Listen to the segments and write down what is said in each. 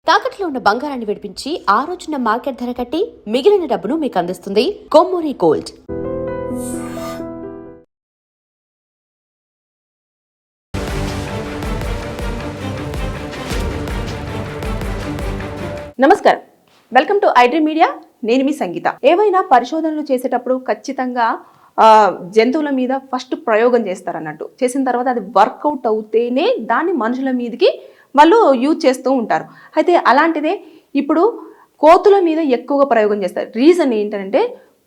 తాకట్లో ఉన్న బంగారాన్ని విడిపించి ఆ రోజున మార్కెట్ ధర కట్టి మిగిలిన డబ్బును మీకు అందిస్తుంది కొమ్మూరి గోల్డ్. నమస్కారం, వెల్కమ్ టు ఐడ్రీమ్ మీడియా. నేను మీ సంగీత. ఏవైనా పరిశోధనలు చేసేటప్పుడు ఖచ్చితంగా జంతువుల మీద ఫస్ట్ ప్రయోగం చేస్తారన్నట్టు. చేసిన తర్వాత అది వర్కౌట్ అవుతేనే దాన్ని మనుషుల మీదకి వాళ్ళు యూజ్ చేస్తూ ఉంటారు. అయితే అలాంటిదే ఇప్పుడు కోతుల మీద ఎక్కువగా ప్రయోగం చేస్తారు. రీజన్ ఏంటంటే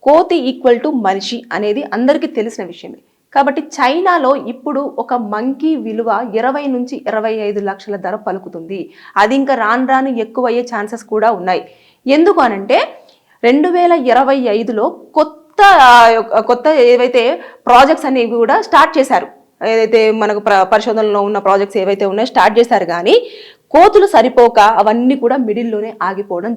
కోతి ఈక్వల్ టు మనిషి అనేది అందరికీ తెలిసిన విషయమే. కాబట్టి చైనాలో ఇప్పుడు ఒక మంకీ విలువ 20 నుంచి 25 లక్షల ధర పలుకుతుంది. అది ఇంకా రాను రాను ఎక్కువ అయ్యే ఛాన్సెస్ కూడా ఉన్నాయి. ఎందుకు అనంటే 2025లో కొత్త ఏవైతే ప్రాజెక్ట్స్ అనేవి కూడా స్టార్ట్ చేశారు. ఏదైతే మనకు పరిశోధనలో ఉన్న ప్రాజెక్ట్స్ ఏవైతే ఉన్నాయో స్టార్ట్ చేశారు. కానీ కోతులు సరిపోక అవన్నీ కూడా మిడిల్లోనే ఆగిపోవడం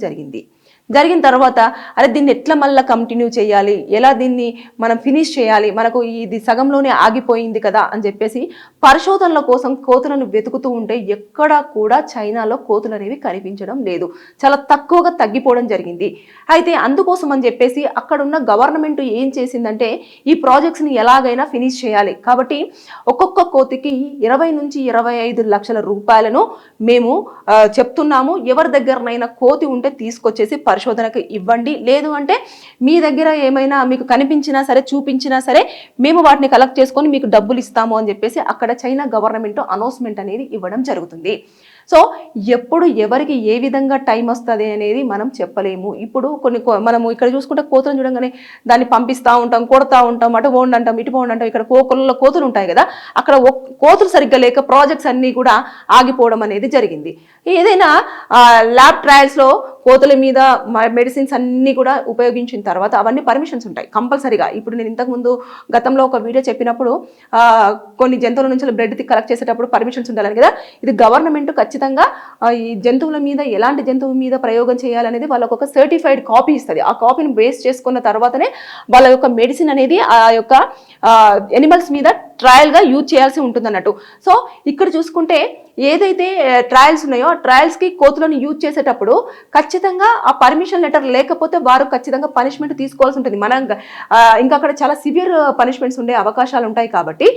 జరిగిన తర్వాత అరే దీన్ని ఎట్లా మళ్ళీ కంటిన్యూ చేయాలి, ఎలా దీన్ని మనం ఫినిష్ చేయాలి, మనకు ఇది సగంలోనే ఆగిపోయింది కదా అని చెప్పేసి పరిశోధనల కోసం కోతులను వెతుకుతూ ఉంటే ఎక్కడా కూడా చైనాలో కోతులు అనేవి కనిపించడం లేదు. చాలా తక్కువగా తగ్గిపోవడం జరిగింది. అయితే అందుకోసం అని చెప్పేసి అక్కడున్న గవర్నమెంట్ ఏం చేసిందంటే ఈ ప్రాజెక్ట్స్ని ఎలాగైనా ఫినిష్ చేయాలి. కాబట్టి ఒక్కొక్క కోతికి 20 నుంచి 25 లక్షల రూపాయలను మేము చెప్తున్నాము. ఎవరి దగ్గరనైనా కోతి ఉంటే తీసుకొచ్చేసి పరిశోధనకు ఇవ్వండి, లేదు అంటే మీ దగ్గర ఏమైనా మీకు కనిపించినా సరే చూపించినా సరే మేము వాటిని కలెక్ట్ చేసుకొని మీకు డబ్బులు ఇస్తాము అని చెప్పేసి అక్కడ చైనా గవర్నమెంట్ అనౌన్స్మెంట్ అనేది ఇవ్వడం జరుగుతుంది. సో ఎప్పుడు ఎవరికి ఏ విధంగా టైం వస్తుంది అనేది మనం చెప్పలేము. ఇప్పుడు మనము ఇక్కడ చూసుకుంటే కోతులను చూడంగానే దాన్ని పంపిస్తూ ఉంటాం, కొడతా ఉంటాం, అటు పోండి అంటాం, ఇటు పోండి అంటాం. ఇక్కడ కోతులు ఉంటాయి కదా, అక్కడ కోతులు సరిగ్గా లేక ప్రాజెక్ట్స్ అన్నీ కూడా ఆగిపోవడం అనేది జరిగింది. ఏదైనా ల్యాబ్ ట్రయల్స్లో కోతుల మీద మెడిసిన్స్ అన్నీ కూడా ఉపయోగించిన తర్వాత అవన్నీ పర్మిషన్స్ ఉంటాయి కంపల్సరీగా. ఇప్పుడు నేను ఇంతకుముందు గతంలో ఒక వీడియో చెప్పినప్పుడు కొన్ని జంతువుల నుంచి బ్లడ్ కలెక్ట్ చేసేటప్పుడు పర్మిషన్స్ ఉండాలని కదా. ఇది గవర్నమెంట్ ఖచ్చితంగా ఈ జంతువుల మీద ఎలాంటి జంతువు మీద ప్రయోగం చేయాలనేది వాళ్ళకు ఒక సర్టిఫైడ్ కాపీ ఇస్తుంది. ఆ కాపీని బేస్ చేసుకున్న తర్వాతనే వాళ్ళ యొక్క మెడిసిన్ అనేది ఆ యొక్క ఎనిమల్స్ మీద ట్రయల్గా యూజ్ చేయాల్సి ఉంటుంది అన్నట్టు. సో ఇక్కడ చూసుకుంటే ఏదైతే ట్రయల్స్ ఉన్నాయో ఆ ట్రయల్స్కి కోతులను యూజ్ చేసేటప్పుడు ఖచ్చితంగా ఆ పర్మిషన్ లెటర్ లేకపోతే వారు ఖచ్చితంగా పనిష్మెంట్ తీసుకోవాల్సి ఉంటుంది. ఇంకా అక్కడ చాలా సివియర్ పనిష్మెంట్స్ ఉండే అవకాశాలు ఉంటాయి. కాబట్టి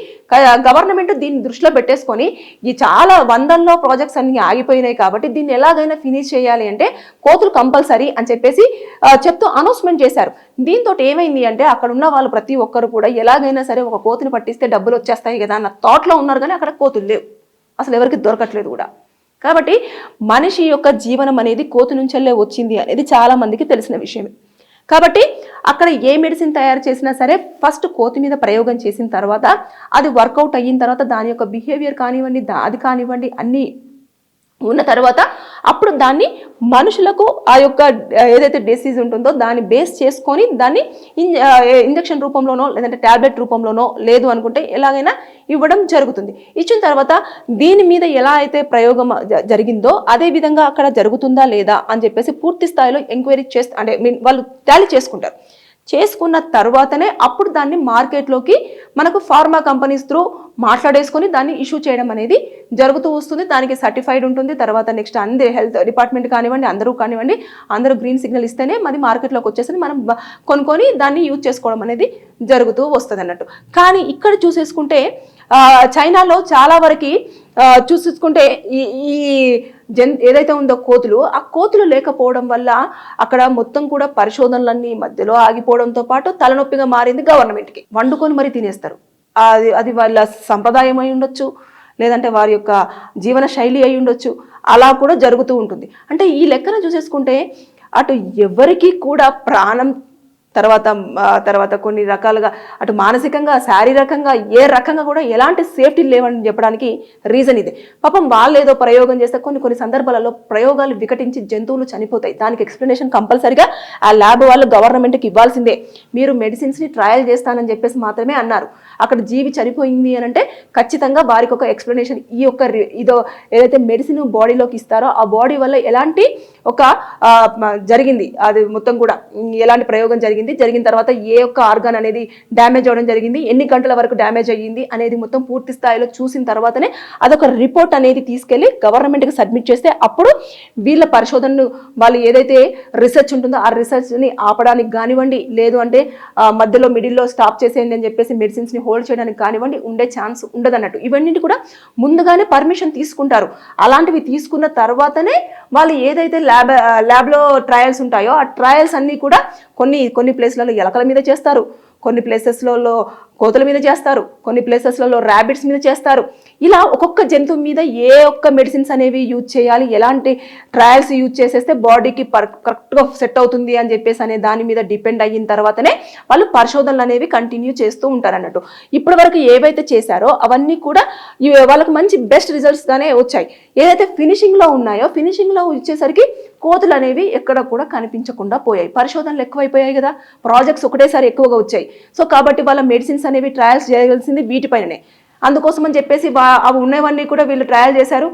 గవర్నమెంట్ దీన్ని దృష్టిలో పెట్టేసుకొని ఈ చాలా వందల్లో ప్రాజెక్ట్స్ అన్ని ఆగిపోయినాయి కాబట్టి దీన్ని ఎలాగైనా ఫినిష్ చేయాలి అంటే కోతులు కంపల్సరీ అని చెప్పేసి చెప్తూ అనౌన్స్మెంట్ చేశారు. దీంతో ఏమైంది అంటే అక్కడ ఉన్న వాళ్ళు ప్రతి ఒక్కరు కూడా ఎలాగైనా సరే ఒక కోతిని పట్టిస్తే డబ్బులు వచ్చేస్తాయి కదా అన్న థాట్లో ఉన్నారు. కానీ అక్కడ కోతులు లేవు, అసలు ఎవరికి దొరకట్లేదు కూడా. కాబట్టి మనిషి యొక్క జీవనం అనేది కోతి నుంచెల్లే వచ్చింది అనేది చాలా మందికి తెలిసిన విషయమే. కాబట్టి అక్కడ ఏ మెడిసిన్ తయారు చేసినా సరే ఫస్ట్ కోతి మీద ప్రయోగం చేసిన తర్వాత అది వర్కౌట్ అయిన తర్వాత దాని యొక్క బిహేవియర్ కానివ్వండి, అది కానివ్వండి అన్నీ ఉన్న తర్వాత అప్పుడు దాన్ని మనుషులకు ఆ యొక్క ఏదైతే డిసీజ్ ఉంటుందో దాన్ని బేస్ చేసుకొని దాన్ని ఇంజెక్షన్ రూపంలోనో లేదంటే ట్యాబ్లెట్ రూపంలోనో లేదు అనుకుంటే ఎలాగైనా ఇవ్వడం జరుగుతుంది. ఇచ్చిన తర్వాత దీని మీద ఎలా అయితే ప్రయోగం జరిగిందో అదే విధంగా అక్కడ జరుగుతుందా లేదా అని చెప్పేసి పూర్తి స్థాయిలో ఎంక్వైరీ అంటే వాళ్ళు టాలీ చేసుకున్న తర్వాతనే అప్పుడు దాన్ని మార్కెట్లోకి మనకు ఫార్మా కంపెనీస్ త్రూ మాట్లాడేసుకొని దాన్ని ఇష్యూ చేయడం అనేది జరుగుతూ వస్తుంది. దానికి సర్టిఫైడ్ ఉంటుంది. తర్వాత నెక్స్ట్ అందరి హెల్త్ డిపార్ట్మెంట్ కానివ్వండి, అందరూ గ్రీన్ సిగ్నల్ ఇస్తేనే మరి మార్కెట్లోకి వచ్చేసి మనం కొనుక్కొని దాన్ని యూజ్ చేసుకోవడం అనేది జరుగుతూ వస్తుంది అన్నట్టు. కానీ ఇక్కడ చూసేసుకుంటే చైనాలో చాలా వరకు చూసేసుకుంటే ఈ ఏదైతే ఉందో ఆ కోతులు లేకపోవడం వల్ల అక్కడ మొత్తం కూడా పరిశోధనలన్నీ మధ్యలో ఆగిపోవడంతో పాటు తలనొప్పిగా మారింది గవర్నమెంట్కి. వండుకొని మరీ తినేస్తారు. అది వాళ్ళ సంప్రదాయం అయి ఉండొచ్చు, లేదంటే వారి యొక్క జీవన శైలి అయి ఉండొచ్చు. అలా కూడా జరుగుతూ ఉంటుంది. అంటే ఈ లెక్కన చూసేసుకుంటే అటు ఎవరికి కూడా ప్రాణం తర్వాత కొన్ని రకాలుగా అటు మానసికంగా, శారీరకంగా ఏ రకంగా కూడా ఎలాంటి సేఫ్టీ లేవని చెప్పడానికి రీజన్ ఇదే. పాపం వాళ్ళు ఏదో ప్రయోగం చేస్తే కొన్ని సందర్భాలలో ప్రయోగాలు వికటించి జంతువులు చనిపోతాయి. దానికి ఎక్స్ప్లెనేషన్ కంపల్సరీగా ఆ ల్యాబ్ వాళ్ళు గవర్నమెంట్కి ఇవ్వాల్సిందే. మీరు మెడిసిన్స్ని ట్రయల్ చేస్తానని చెప్పేసి మాత్రమే అన్నారు. అక్కడ జీవి చనిపోయింది అని అంటే ఖచ్చితంగా వారికి ఒక ఎక్స్ప్లెనేషన్ ఇదో ఏదైతే మెడిసిన్ బాడీలోకి ఇస్తారో ఆ బాడీ వల్ల ఎలాంటి జరిగింది, అది మొత్తం కూడా ఎలాంటి ప్రయోగం జరిగింది జరిగిన తర్వాత ఏ ఒక్క ఆర్గాన్ అనేది డ్యామేజ్ అవ్వడం జరిగింది, ఎన్ని గంటల వరకు డ్యామేజ్ అయ్యింది అనేది మొత్తం పూర్తి స్థాయిలో చూసిన తర్వాతనే అదొక రిపోర్ట్ అనేది తీసుకెళ్లి గవర్నమెంట్కి సబ్మిట్ చేస్తే అప్పుడు వీళ్ళ పరిశోధనను వాళ్ళు ఏదైతే రీసెర్చ్ ఉంటుందో ఆ రీసెర్చ్ని ఆపడానికి కానివ్వండి, లేదు అంటే మధ్యలో మిడిల్లో స్టాప్ చేసేయండి అని చెప్పేసి మెడిసిన్స్ని హోల్డ్ చేయడానికి కానివ్వండి ఉండే ఛాన్స్ ఉండదన్నట్టు. ఇవన్నీ కూడా ముందుగానే పర్మిషన్ తీసుకుంటారు. అలాంటివి తీసుకున్న తర్వాతనే వాళ్ళు ఏదైతే ల్యాబ్లో ట్రయల్స్ ఉంటాయో ఆ ట్రయల్స్ అన్నీ కూడా కొన్ని ప్లేస్లలో ఎలకల మీద చేస్తారు, కొన్ని ప్లేసెస్లలో కోతుల మీద చేస్తారు, కొన్ని ప్లేసెస్లలో ర్యాబిట్స్ మీద చేస్తారు. ఇలా ఒక్కొక్క జంతువు మీద ఏ ఒక్క మెడిసిన్స్ అనేవి యూజ్ చేయాలి, ఎలాంటి ట్రయల్స్ యూజ్ చేసేస్తే బాడీకి కరెక్ట్గా సెట్ అవుతుంది అని చెప్పేసి అనే దాని మీద డిపెండ్ అయిన తర్వాతనే వాళ్ళు పరిశోధనలు అనేవి కంటిన్యూ చేస్తూ ఉంటారు అన్నట్టు. ఇప్పటి వరకు ఏవైతే చేశారో అవన్నీ కూడా వాళ్ళకి మంచి బెస్ట్ రిజల్ట్స్గానే వచ్చాయి. ఏదైతే ఫినిషింగ్లో ఉన్నాయో ఫినిషింగ్లో వచ్చేసరికి కోతులు అనేవి ఎక్కడ కూడా కనిపించకుండా పోయాయి. పరిశోధనలు ఎక్కువైపోయాయి కదా, ప్రాజెక్ట్స్ ఒకటేసారి ఎక్కువగా వచ్చాయి. సో కాబట్టి వాళ్ళ మెడిసిన్స్ అనేవి ట్రయల్స్ చేయవలసింది వీటిపైననే. అందుకోసం అని చెప్పేసి అవి ఉన్నవన్నీ కూడా వీళ్ళు ట్రయల్ చేశారు,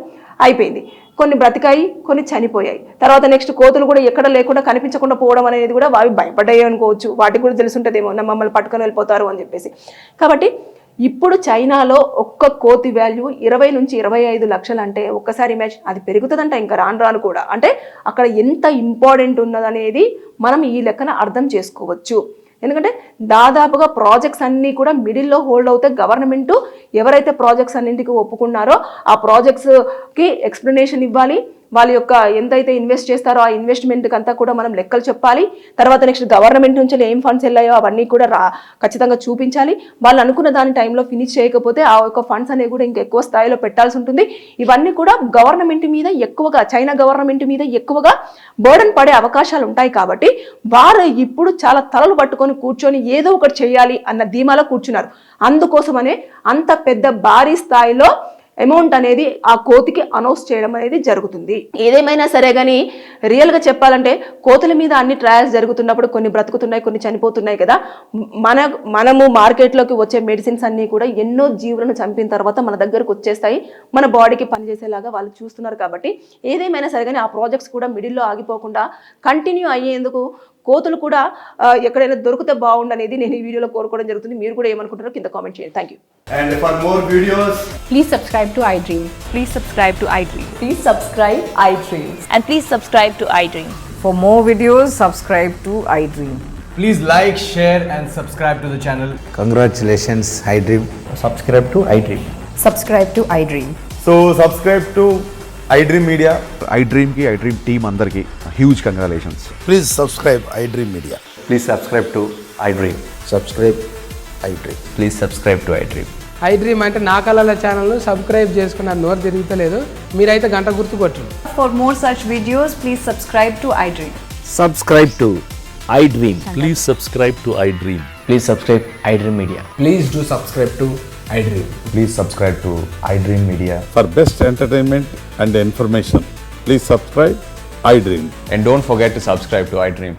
అయిపోయింది. కొన్ని బ్రతికాయి, కొన్ని చనిపోయాయి. తర్వాత నెక్స్ట్ కోతులు కూడా ఎక్కడ లేకుండా కనిపించకుండా పోవడం అనేది కూడా అవి భయపడ్డాయి అనుకోవచ్చు, వాటికి కూడా తెలుసుంటుందేమో మమ్మల్ని పట్టుకొని వెళ్ళిపోతారు అని చెప్పేసి. కాబట్టి ఇప్పుడు చైనాలో ఒక్క కోతి వాల్యూ 20 నుంచి 25 లక్షలు అంటే ఒక్కసారి ఇమేజిన్, అది పెరుగుతుందంట ఇంకా రాను కూడా. అంటే అక్కడ ఎంత ఇంపార్టెంట్ ఉన్నదనేది మనం ఈ లెక్కన అర్థం చేసుకోవచ్చు. ఎందుకంటే దాదాపుగా ప్రాజెక్ట్స్ అన్నీ కూడా మిడిల్లో హోల్డ్ అవుతే గవర్నమెంట్ ఎవరైతే ప్రాజెక్ట్స్ అన్నింటికి ఒప్పుకున్నారో ఆ ప్రాజెక్ట్స్కి ఎక్స్ప్లెనేషన్ ఇవ్వాలి. వాళ్ళ యొక్క ఎంతైతే ఇన్వెస్ట్ చేస్తారో ఆ ఇన్వెస్ట్మెంట్కి అంతా కూడా మనం లెక్కలు చెప్పాలి. తర్వాత నెక్స్ట్ గవర్నమెంట్ నుంచి ఏం ఫండ్స్ వెళ్ళాయో అవన్నీ కూడా ఖచ్చితంగా చూపించాలి. వాళ్ళు అనుకున్న దాని టైంలో ఫినిష్ చేయకపోతే ఆ యొక్క ఫండ్స్ అనేవి కూడా ఇంకా ఎక్కువ స్థాయిలో పెట్టాల్సి ఉంటుంది. ఇవన్నీ కూడా గవర్నమెంట్ మీద ఎక్కువగా, చైనా గవర్నమెంట్ మీద ఎక్కువగా బర్డన్ పడే అవకాశాలు ఉంటాయి. కాబట్టి వారు ఇప్పుడు చాలా తలలు పట్టుకొని కూర్చొని ఏదో ఒకటి చేయాలి అన్న ధీమాలో కూర్చున్నారు. అందుకోసమనే అంత పెద్ద భారీ స్థాయిలో అమౌంట్ అనేది ఆ కోతికి అనౌన్స్ చేయడం అనేది జరుగుతుంది. ఏదేమైనా సరే కానీ రియల్గా చెప్పాలంటే కోతుల మీద అన్ని ట్రయల్స్ జరుగుతున్నప్పుడు కొన్ని బ్రతుకుతున్నాయి, కొన్ని చనిపోతున్నాయి కదా. మనము మార్కెట్లోకి వచ్చే మెడిసిన్స్ అన్నీ కూడా ఎన్నో జీవులను చంపిన తర్వాత మన దగ్గరకు వచ్చేస్తాయి, మన బాడీకి పనిచేసేలాగా వాళ్ళు చూస్తున్నారు. కాబట్టి ఏదేమైనా సరే కానీ ఆ ప్రాజెక్ట్స్ కూడా మిడిల్లో ఆగిపోకుండా కంటిన్యూ అయ్యేందుకు కోతులు కూడా ఎక్కడైనా దొరికితే బాగుండనేది నేను ఈ వీడియోలో కోరుకోవడం జరుగుతుంది. మీరు కూడా ఏమనుకుంటారో కింద కామెంట్ చేయండి. Thank you. And for more videos, Please subscribe to iDream. Please subscribe to iDream. Please subscribe iDream. And please subscribe to iDream. For more videos, subscribe to iDream. please like, share and subscribe to the channel. Congratulations, iDream. Subscribe to iDream. Subscribe to iDream. So subscribe to iDream Media. iDream की iDream team अंदर की huge congratulations. Please subscribe iDream Media. Please subscribe to iDream. Subscribe iDream. Please subscribe to iDream. iDream అంటే నా కళల ఛానల్ను subscribe చేసుకున్న నోరు తిరుగుతలేదు, మీరైతే గంట గుర్తు కొట్టండి. For more such videos, please subscribe to iDream. Subscribe to iDream. Please subscribe to iDream. Please subscribe iDream Media. Please do subscribe to iDream. Please subscribe to iDream Media. For best entertainment and information, please subscribe iDream. And don't forget to subscribe to iDream.